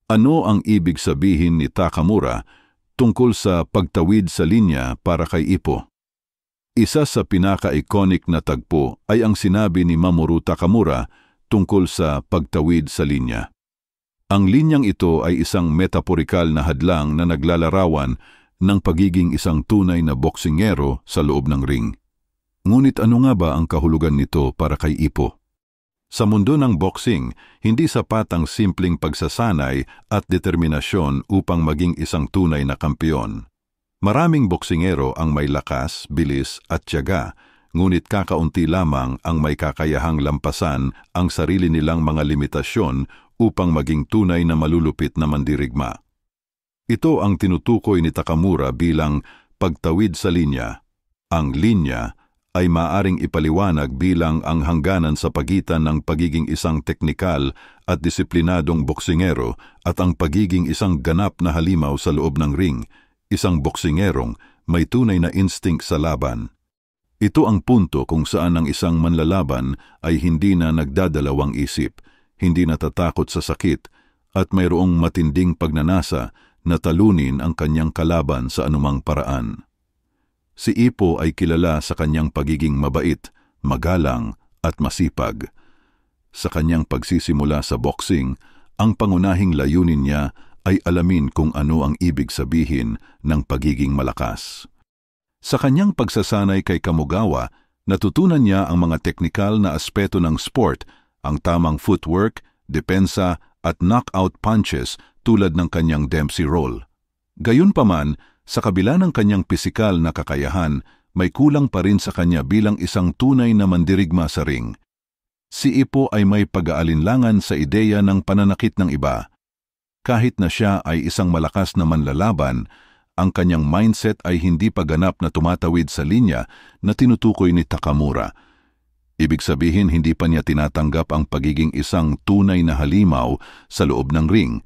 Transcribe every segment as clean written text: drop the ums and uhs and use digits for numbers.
Ano ang ibig sabihin ni Takamura tungkol sa pagtawid sa linya para kay Ippo? Isa sa pinaka-iconic na tagpo ay ang sinabi ni Mamoru Takamura tungkol sa pagtawid sa linya. Ang linyang ito ay isang metaporikal na hadlang na naglalarawan ng pagiging isang tunay na boksingero sa loob ng ring. Ngunit ano nga ba ang kahulugan nito para kay Ippo? Sa mundo ng boxing, hindi sapat ang simpleng pagsasanay at determinasyon upang maging isang tunay na kampeon. Maraming boksingero ang may lakas, bilis at tiyaga, ngunit kakaunti lamang ang may kakayahang lampasan ang sarili nilang mga limitasyon upang maging tunay na malulupit na mandirigma. Ito ang tinutukoy ni Takamura bilang pagtawid sa linya. Ang linya ay maaring ipaliwanag bilang ang hangganan sa pagitan ng pagiging isang teknikal at disiplinadong boksingero at ang pagiging isang ganap na halimaw sa loob ng ring, isang boksingerong may tunay na instinct sa laban. Ito ang punto kung saan ang isang manlalaban ay hindi na nagdadalawang isip, hindi natatakot sa sakit, at mayroong matinding pagnanasa na talunin ang kanyang kalaban sa anumang paraan. Si Ippo ay kilala sa kanyang pagiging mabait, magalang at masipag. Sa kanyang pagsisimula sa boxing, ang pangunahing layunin niya ay alamin kung ano ang ibig sabihin ng pagiging malakas. Sa kanyang pagsasanay kay Kamogawa, natutunan niya ang mga teknikal na aspeto ng sport, ang tamang footwork, depensa at knockout punches tulad ng kanyang Dempsey roll. Gayunpaman, sa kabila ng kanyang pisikal na kakayahan, may kulang pa rin sa kanya bilang isang tunay na mandirigma sa ring. Si Ippo ay may pag-aalinlangan sa ideya ng pananakit ng iba. Kahit na siya ay isang malakas na manlalaban, ang kanyang mindset ay hindi pa ganap na tumatawid sa linya na tinutukoy ni Takamura. Ibig sabihin, hindi pa niya tinatanggap ang pagiging isang tunay na halimaw sa loob ng ring.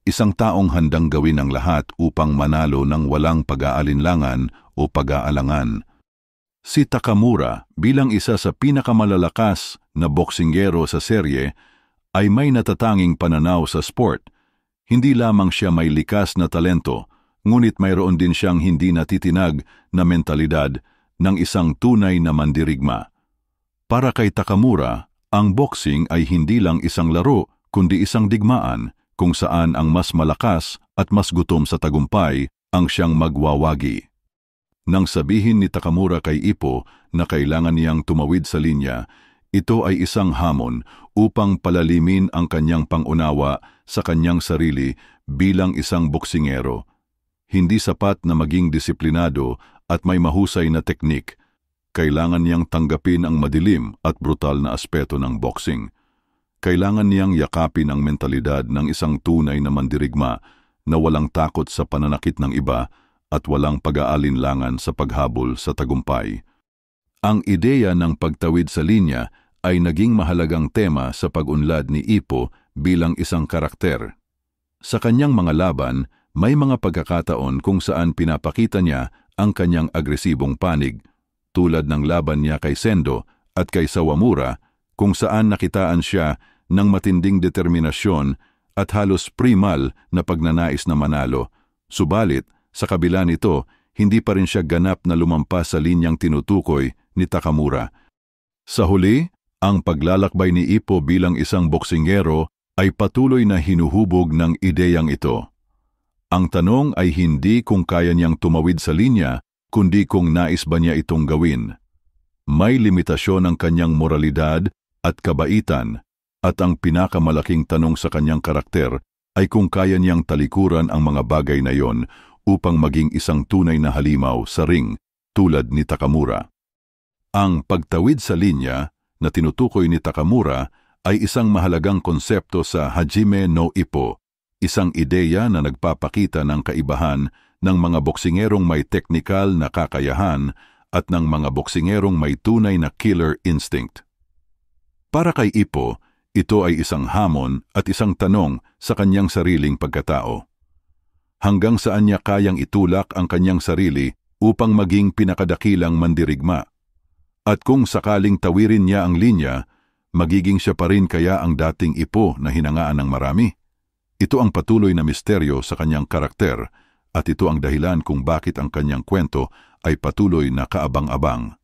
Isang taong handang gawin ang lahat upang manalo ng walang pag-aalinlangan o pag-aalangan. Si Takamura, bilang isa sa pinakamalalakas na boksingero sa serye, ay may natatanging pananaw sa sport. Hindi lamang siya may likas na talento, ngunit mayroon din siyang hindi natitinag na mentalidad ng isang tunay na mandirigma. Para kay Takamura, ang boxing ay hindi lang isang laro, kundi isang digmaan, kung saan ang mas malakas at mas gutom sa tagumpay ang siyang magwawagi. Nang sabihin ni Takamura kay Ippo na kailangan niyang tumawid sa linya, ito ay isang hamon upang palalimin ang kanyang pangunawa sa kanyang sarili bilang isang boksingero. Hindi sapat na maging disiplinado at may mahusay na teknik. Kailangan niyang tanggapin ang madilim at brutal na aspeto ng boxing. Kailangan niyang yakapin ang mentalidad ng isang tunay na mandirigma na walang takot sa pananakit ng iba at walang pag-aalinlangan sa paghabol sa tagumpay. Ang ideya ng pagtawid sa linya ay naging mahalagang tema sa pag-unlad ni Ippo bilang isang karakter. Sa kanyang mga laban, may mga pagkakataon kung saan pinapakita niya ang kanyang agresibong panig, tulad ng laban niya kay Sendo at kay Sawamura, kung saan nakitaan siya ng matinding determinasyon at halos primal na pagnanais na manalo. Subalit, sa kabila nito, hindi pa rin siya ganap na lumampas sa linyang tinutukoy ni Takamura. Sa huli, ang paglalakbay ni Ippo bilang isang boksingero ay patuloy na hinuhubog ng ideyang ito. Ang tanong ay hindi kung kaya niyang tumawid sa linya, kundi kung nais ba niya itong gawin. May limitasyon ang kanyang moralidad at kabaitan, at ang pinakamalaking tanong sa kanyang karakter ay kung kaya niyang talikuran ang mga bagay na yon upang maging isang tunay na halimaw sa ring tulad ni Takamura. Ang pagtawid sa linya na tinutukoy ni Takamura ay isang mahalagang konsepto sa Hajime no Ippo, isang ideya na nagpapakita ng kaibahan ng mga boksingerong may teknikal na kakayahan at ng mga boksingerong may tunay na killer instinct. Para kay Ippo, ito ay isang hamon at isang tanong sa kanyang sariling pagkatao. Hanggang saan niya kayang itulak ang kanyang sarili upang maging pinakadakilang mandirigma? At kung sakaling tawirin niya ang linya, magiging siya pa rin kaya ang dating Ippo na hinangaan ng marami? Ito ang patuloy na misteryo sa kanyang karakter at ito ang dahilan kung bakit ang kanyang kwento ay patuloy na kaabang-abang.